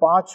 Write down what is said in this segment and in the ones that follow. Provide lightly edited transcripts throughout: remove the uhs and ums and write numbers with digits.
5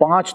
5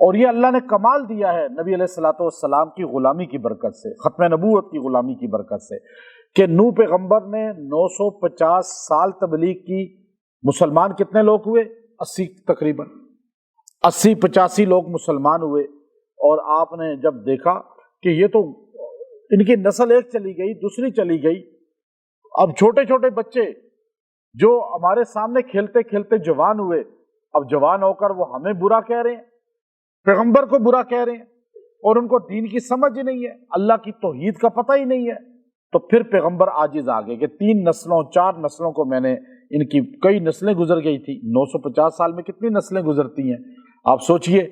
اور یہ اللہ نے کمال دیا ہے نبی علیہ الصلوۃ والسلام کی غلامی کی برکت سے، ختم نبوت کی غلامی کی برکت سے، کہ نوح پیغمبر نے 950 سال تبلیغ کی، مسلمان کتنے لوگ ہوئے؟ 80 تقریباً 80-85 لوگ مسلمان ہوئے۔ اور آپ نے جب دیکھا کہ یہ تو ان کی نسل ایک چلی گئی، دوسری چلی گئی، اب چھوٹے چھوٹے بچے جو ہمارے سامنے کھیلتے کھیلتے جوان ہوئے، اب جوان ہو کر وہ ہمیں برا کہہ رہے ہیں، پیغمبر کو برا کہہ رہے ہیں، اور ان کو دین کی سمجھ ہی نہیں ہے، اللہ کی توحید کا پتہ ہی نہیں ہے۔ تو پھر پیغمبر عاجز آ گئے کہ 3 نسلوں 4 نسلوں کو میں نے، ان کی کئی نسلیں گزر گئی تھی، 950 سال میں کتنی نسلیں گزرتی ہیں آپ سوچئے۔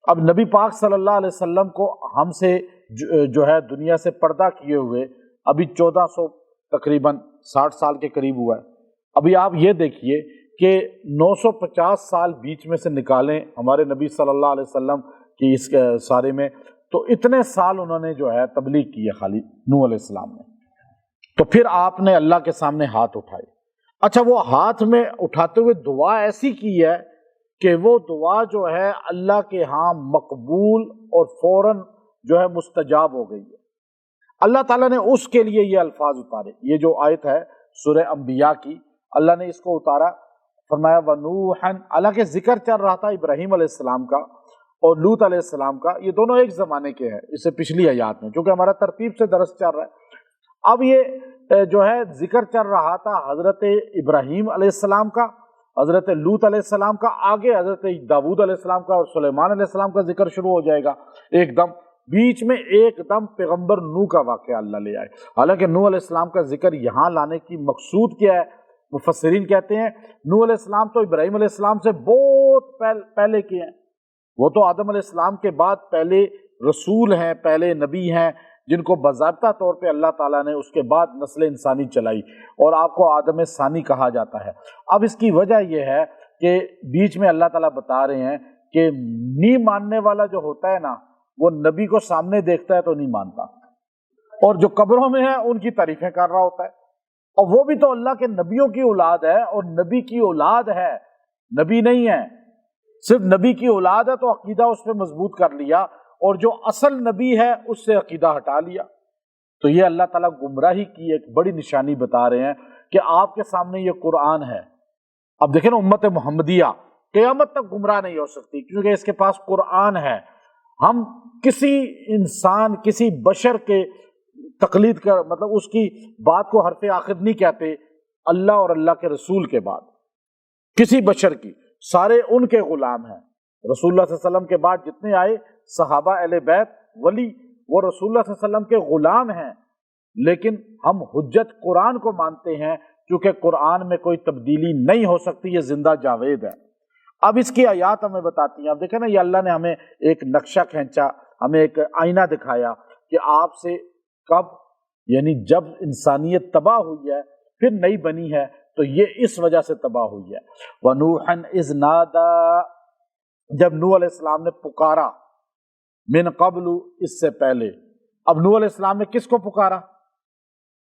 اب نبی پاک صلی اللہ علیہ وسلم کو ہم سے جو ہے دنیا سے پردہ کیے ہوئے ابھی 1400 تقریباً 60 سال کے قریب ہوا ہے۔ ابھی آپ یہ دیکھیے کہ 950 سال بیچ میں سے نکالیں ہمارے نبی صلی اللہ علیہ وسلم کی اس سارے میں، تو اتنے سال انہوں نے جو ہے تبلیغ کی ہے خالی نوح علیہ السلام نے۔ تو پھر آپ نے اللہ کے سامنے ہاتھ اٹھائے۔ اچھا، وہ ہاتھ میں اٹھاتے ہوئے دعا ایسی کی ہے کہ وہ دعا جو ہے اللہ کے ہاں مقبول اور فوراً جو ہے مستجاب ہو گئی ہے۔ اللہ تعالیٰ نے اس کے لیے یہ الفاظ اتارے، یہ جو آیت ہے سورہ انبیاء کی، اللہ نے اس کو اتارا، فرمایا وَنُوحًا، حالانکہ ذکر چل رہا تھا ابراہیم علیہ السلام کا اور لوط علیہ السلام کا، یہ دونوں ایک زمانے کے ہیں اس سے پچھلی آیات میں، چونکہ ہمارا ترتیب سے درس چل رہا ہے۔ اب یہ جو ہے ذکر چل رہا تھا حضرت ابراہیم علیہ السلام کا، حضرت لوط علیہ السلام کا، آگے حضرت داؤد علیہ السلام کا اور سلیمان علیہ السلام کا ذکر شروع ہو جائے گا ایک دم، بیچ میں ایک دم پیغمبر نوح کا واقعہ اللہ لے آئے۔ حالانکہ نوح علیہ السلام کا ذکر یہاں لانے کی مقصود کیا ہے؟ مفسرین کہتے ہیں نوح علیہ السلام تو ابراہیم علیہ السلام سے بہت پہلے کے ہیں، وہ تو آدم علیہ السلام کے بعد پہلے رسول ہیں، پہلے نبی ہیں، جن کو باضابطہ طور پہ اللہ تعالیٰ نے اس کے بعد نسل انسانی چلائی، اور آپ کو آدم ثانی کہا جاتا ہے۔ اب اس کی وجہ یہ ہے کہ بیچ میں اللہ تعالیٰ بتا رہے ہیں کہ نہیں ماننے والا جو ہوتا ہے نا، وہ نبی کو سامنے دیکھتا ہے تو نہیں مانتا، اور جو قبروں میں ہے ان کی تعریفیں کر رہا ہوتا ہے، اور وہ بھی تو اللہ کے نبیوں کی اولاد ہے، اور نبی کی اولاد ہے، نبی نہیں ہے، صرف نبی کی اولاد ہے تو عقیدہ اس پہ مضبوط کر لیا، اور جو اصل نبی ہے اس سے عقیدہ ہٹا لیا۔ تو یہ اللہ تعالیٰ گمراہی کی ایک بڑی نشانی بتا رہے ہیں کہ آپ کے سامنے یہ قرآن ہے۔ اب دیکھیں نا، امت محمدیہ قیامت تک گمراہ نہیں ہو سکتی کیونکہ اس کے پاس قرآن ہے۔ ہم کسی انسان، کسی بشر کے تقلید کر، مطلب اس کی بات کو حرف آخر نہیں کہتے، اللہ اور اللہ کے رسول کے بعد کسی بشر کی، سارے ان کے غلام ہیں۔ رسول اللہ صلی اللہ علیہ وسلم کے بعد جتنے آئے صحابہ، اہل بیت، ولی، وہ رسول اللہ صلی اللہ علیہ وسلم کے غلام ہیں، لیکن ہم حجت قرآن کو مانتے ہیں کیونکہ قرآن میں کوئی تبدیلی نہیں ہو سکتی، یہ زندہ جاوید ہے۔ اب اس کی آیات ہمیں بتاتی ہیں۔ اب دیکھیں نا، یہ اللہ نے ہمیں ایک نقشہ کھینچا، ہمیں ایک آئینہ دکھایا کہ آپ سے کب، یعنی جب انسانیت تباہ ہوئی ہے پھر نئی بنی ہے، تو یہ اس وجہ سے تباہ ہوئی ہے۔ وَنُوحًا إِذْ نَادَىٰ، جب نوح علیہ السلام نے پکارا، من قبل، اس سے پہلے۔ اب نوح علیہ السلام نے کس کو پکارا؟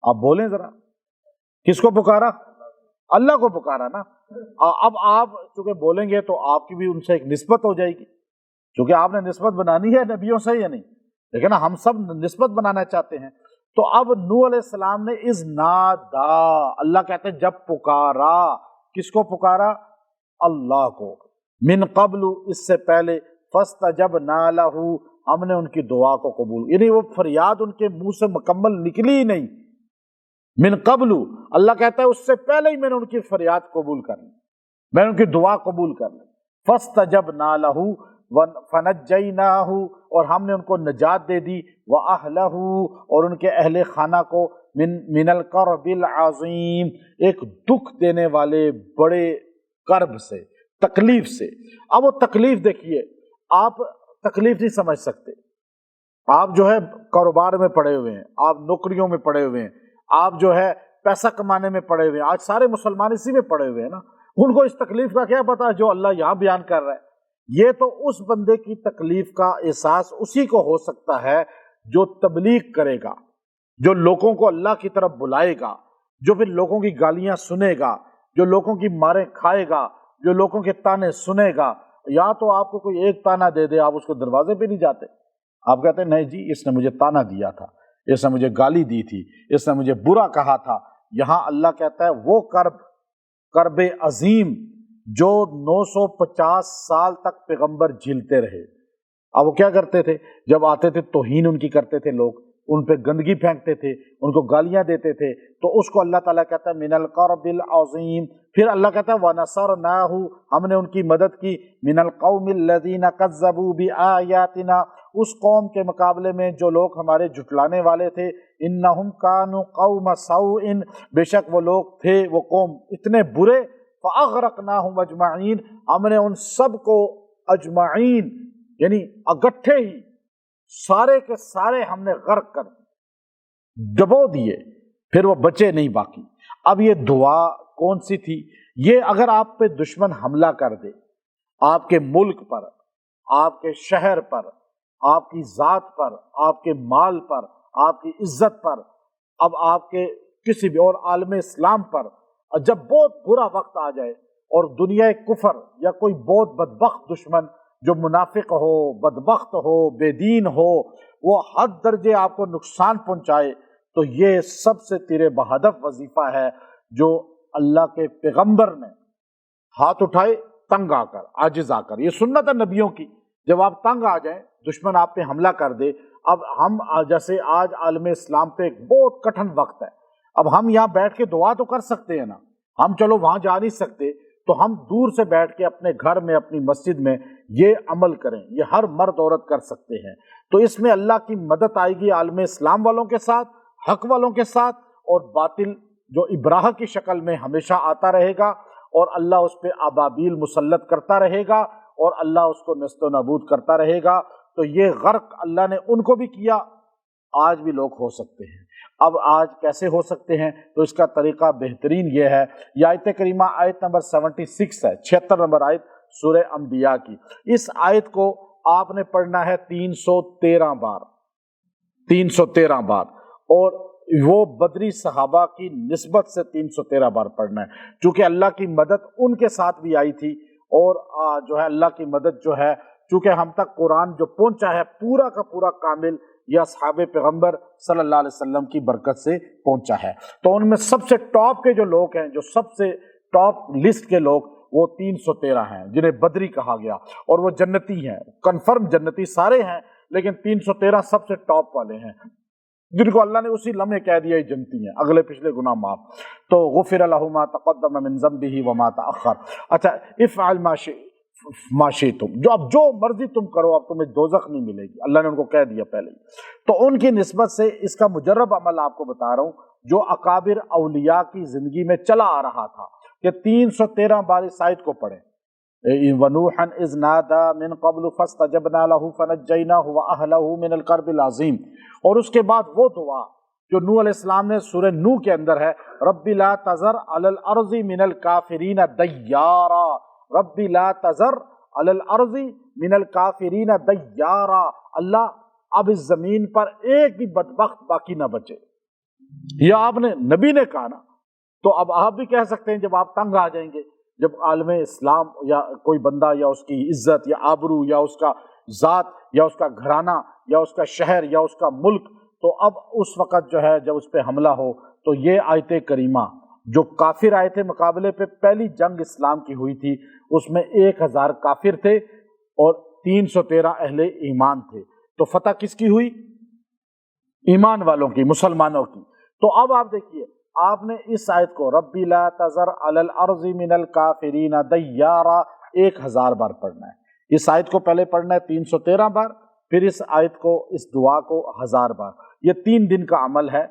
آپ بولیں ذرا، کس کو پکارا؟ اللہ کو پکارا نا۔ اب آپ چونکہ بولیں گے تو آپ کی بھی ان سے ایک نسبت ہو جائے گی، کیونکہ آپ نے نسبت بنانی ہے نبیوں سے یا نہیں، لیکن ہم سب نسبت بنانا چاہتے ہیں۔ تو اب نوح علیہ السلام نے اذ نادا، اللہ کہتے ہیں جب پکارا، کس کو پکارا؟ اللہ کو، من قبل، اس سے پہلے، فاستجبنا لہ، ہم نے ان کی دعا کو قبول، یعنی وہ فریاد ان کے منہ سے مکمل نکلی ہی نہیں۔ من قبل، اللہ کہتا ہے اس سے پہلے ہی میں نے ان کی فریاد قبول کر لی، میں نے ان کی دعا قبول کر لی۔ فاستجبنا لہ فنجیناہ، اور ہم نے ان کو نجات دے دی، وَأَهْلَهُ، اور ان کے اہل خانہ کو، من الکرب العظیم، ایک دکھ دینے والے بڑے کرب سے، تکلیف سے۔ اب وہ تکلیف دیکھیے، آپ تکلیف نہیں سمجھ سکتے، آپ جو ہے کاروبار میں پڑے ہوئے ہیں، آپ نوکریوں میں پڑے ہوئے ہیں، آپ جو ہے پیسہ کمانے میں پڑے ہوئے ہیں، آج سارے مسلمان اسی میں پڑے ہوئے ہیں نا، ان کو اس تکلیف کا کیا پتا جو اللہ یہاں بیان کر رہا ہے؟ یہ تو اس بندے کی تکلیف کا احساس اسی کو ہو سکتا ہے جو تبلیغ کرے گا، جو لوگوں کو اللہ کی طرف بلائے گا، جو پھر لوگوں کی گالیاں سنے گا، جو لوگوں کی ماریں کھائے گا، جو لوگوں کے تانے سنے گا، یا تو آپ کو کوئی ایک تانا دے دے، آپ اس کو دروازے پہ نہیں جاتے، آپ کہتے ہیں نہیں جی اس نے مجھے تانا دیا تھا، اس نے مجھے گالی دی تھی، اس نے مجھے برا کہا تھا۔ یہاں اللہ کہتا ہے وہ کرب عظیم جو 950 سال تک پیغمبر جھیلتے رہے۔ اب وہ کیا کرتے تھے؟ جب آتے تھے توہین ان کی کرتے تھے، لوگ ان پہ گندگی پھینکتے تھے، ان کو گالیاں دیتے تھے، تو اس کو اللہ تعالیٰ کہتا ہے من القرب العظیم۔ پھر اللہ کہتا ہے وَنَصَرْنَاهُ، ہم نے ان کی مدد کی، من القوم الذین کذبوا بآیاتنا، اس قوم کے مقابلے میں جو لوگ ہمارے جھٹلانے والے تھے، انہم کانوا قوم سوء، بے شک وہ لوگ تھے، وہ قوم اتنے برے، فاغرقناہم اجمعین، ہم نے ان سب کو اجمعین یعنی اکٹھے ہی سارے کے سارے ہم نے غرق کر ڈبو دیے، پھر وہ بچے نہیں باقی۔ اب یہ دعا کون سی تھی؟ یہ اگر آپ پہ دشمن حملہ کر دے، آپ کے ملک پر، آپ کے شہر پر، آپ کی ذات پر، آپ کے مال پر، آپ کی عزت پر، اب آپ کے کسی بھی اور عالم اسلام پر جب بہت برا وقت آ جائے اور دنیا کفر یا کوئی بہت بدبخت دشمن جو منافق ہو، بدبخت ہو، بے دین ہو، وہ حد درجے آپ کو نقصان پہنچائے، تو یہ سب سے تیرے بہدف وظیفہ ہے جو اللہ کے پیغمبر نے ہاتھ اٹھائے تنگ آ کر، عاجز آ کر۔ یہ سنت ہے نبیوں کی، جب آپ تنگ آ جائیں، دشمن آپ پہ حملہ کر دے۔ اب ہم جیسے آج عالم اسلام پہ ایک بہت کٹھن وقت ہے، اب ہم یہاں بیٹھ کے دعا تو کر سکتے ہیں نا، ہم چلو وہاں جا نہیں سکتے تو ہم دور سے بیٹھ کے اپنے گھر میں، اپنی مسجد میں یہ عمل کریں، یہ ہر مرد عورت کر سکتے ہیں۔ تو اس میں اللہ کی مدد آئے گی عالم اسلام والوں کے ساتھ، حق والوں کے ساتھ، اور باطل جو ابراہ کی شکل میں ہمیشہ آتا رہے گا، اور اللہ اس پہ ابابیل مسلط کرتا رہے گا، اور اللہ اس کو نیست و نابود کرتا رہے گا۔ تو یہ غرق اللہ نے ان کو بھی کیا، آج بھی لوگ ہو سکتے ہیں۔ اب آج کیسے ہو سکتے ہیں؟ تو اس کا طریقہ بہترین یہ ہے، یہ آیت کریمہ آیت نمبر 76 ہے، 76 نمبر آیت سورہ انبیاء کی۔ اس آیت کو آپ نے پڑھنا ہے 313 بار، 313 بار، اور وہ بدری صحابہ کی نسبت سے 313 بار پڑھنا ہے، چونکہ اللہ کی مدد ان کے ساتھ بھی آئی تھی، اور جو ہے اللہ کی مدد جو ہے، چونکہ ہم تک قرآن جو پہنچا ہے پورا کا پورا کامل، یہ اصحاب پیغمبر صلی اللہ علیہ وسلم کی برکت سے پہنچا ہے۔ تو ان میں سب سے ٹاپ کے جو لوگ ہیں، جو سب سے ٹاپ لسٹ کے لوگ، وہ 313 ہیں جنہیں بدری کہا گیا، اور وہ جنتی ہیں، کنفرم جنتی سارے ہیں، لیکن 313 سب سے ٹاپ والے ہیں جن کو اللہ نے اسی لمحے کہہ دیا یہ جنتی ہیں، اگلے پچھلے گناہ معاف۔ تو غفر لہ ما تقدم من ذنبہ وما تأخر۔ اچھا، افعل ما شئتم، جو مرضی تم کرو، اب تمہیں دوزخ نہیں ملے گی، اللہ نے ان کو کہہ دیا پہلے ہی۔ تو ان کی نسبت سے اس کا مجرب عمل آپ کو بتا رہا ہوں، جو اکابر اولیاء کی زندگی میں چلا آ رہا تھا، کہ 313 بار اس آیت کو پڑھیں۔ وَنُوحًا إِذْ نَادَىٰ مِن قَبْلُ فَاسْتَجَبْنَا لَهُ فَنَجَّيْنَاهُ وَأَهْلَهُ مِنَ الْكَرْبِ الْعَظِيمِ۔ اور اس کے بعد وہ دعا جو نوح علیہ السلام نے سورہ نوح کے اندر ہے، رَبِّ لَا تَذَرْ عَلَى الْأَرْضِ مِنَ الْكَافِرِينَ دَيَّارًا، رَبِّ لَا تَذَرْ عَلَى الْأَرْضِ مِنَ الْكَافِرِينَ دَيَّارًا، اللہ اب اس زمین پر ایک بھی بدبخت باقی نہ بچے۔ یہ آپ نے نبی نے کہا نا، تو اب آپ بھی کہہ سکتے ہیں جب آپ تنگ آ جائیں گے، جب عالم اسلام یا کوئی بندہ یا اس کی عزت یا آبرو یا اس کا ذات یا اس کا گھرانہ یا اس کا شہر یا اس کا ملک، تو اب اس وقت جو ہے جب اس پہ حملہ ہو، تو یہ آیت کریمہ جو کافر آئے تھے مقابلے پہ، پہلی جنگ اسلام کی ہوئی تھی، اس میں 1000 کافر تھے اور 313 اہل ایمان تھے، تو فتح کس کی ہوئی؟ ایمان والوں کی، مسلمانوں کی۔ تو اب آپ دیکھیے، آپ نے اس آیت کو رَبِّ لَا تَذَرْ عَلَى الْأَرْضِ مِنَ الْكَافِرِينَ دَيَّارًا 1000 بار پڑھنا ہے۔ اس آیت کو پہلے پڑھنا ہے 313 بار، پھر اس آیت کو، اس دعا کو 1000 بار۔ یہ 3 دن کا عمل ہے،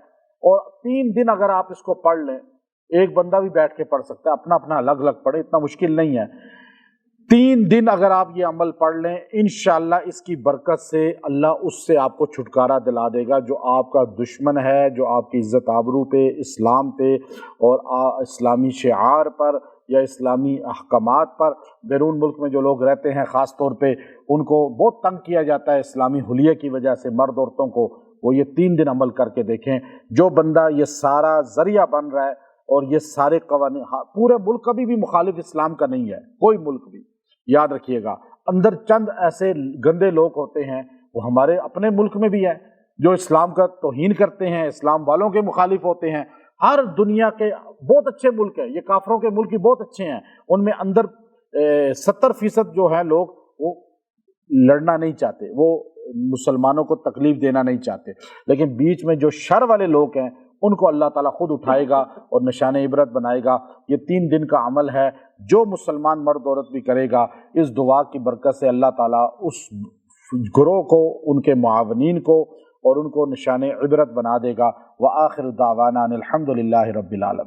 اور 3 دن اگر آپ اس کو پڑھ لیں، ایک بندہ بھی بیٹھ کے پڑھ سکتا ہے، اپنا اپنا الگ الگ پڑھے، اتنا مشکل نہیں ہے۔ 3 دن اگر آپ یہ عمل پڑھ لیں، انشاءاللہ اس کی برکت سے اللہ اس سے آپ کو چھٹکارا دلا دے گا جو آپ کا دشمن ہے، جو آپ کی عزت آبرو پہ، اسلام پہ اور اسلامی شعار پر یا اسلامی احکامات پر، بیرون ملک میں جو لوگ رہتے ہیں خاص طور پہ ان کو بہت تنگ کیا جاتا ہے اسلامی حلیے کی وجہ سے، مرد عورتوں کو، وہ یہ 3 دن عمل کر کے دیکھیں۔ جو بندہ یہ سارا ذریعہ بن رہا ہے اور یہ سارے قوانین، پورے ملک کبھی بھی مخالف اسلام کا نہیں ہے، کوئی ملک بھی، یاد رکھیے گا اندر چند ایسے گندے لوگ ہوتے ہیں، وہ ہمارے اپنے ملک میں بھی ہیں، جو اسلام کا توہین کرتے ہیں، اسلام والوں کے مخالف ہوتے ہیں۔ ہر دنیا کے بہت اچھے ملک ہیں، یہ کافروں کے ملک بھی بہت اچھے ہیں، ان میں اندر 70% جو ہیں لوگ وہ لڑنا نہیں چاہتے، وہ مسلمانوں کو تکلیف دینا نہیں چاہتے، لیکن بیچ میں جو شر والے لوگ ہیں ان کو اللہ تعالیٰ خود اٹھائے گا اور نشان عبرت بنائے گا۔ یہ 3 دن کا عمل ہے، جو مسلمان مرد عورت بھی کرے گا، اس دعا کی برکت سے اللہ تعالیٰ اس گروہ کو، ان کے معاونین کو اور ان کو نشان عبرت بنا دے گا۔ وآخر دعوانا ان الحمد للہ رب العالمین۔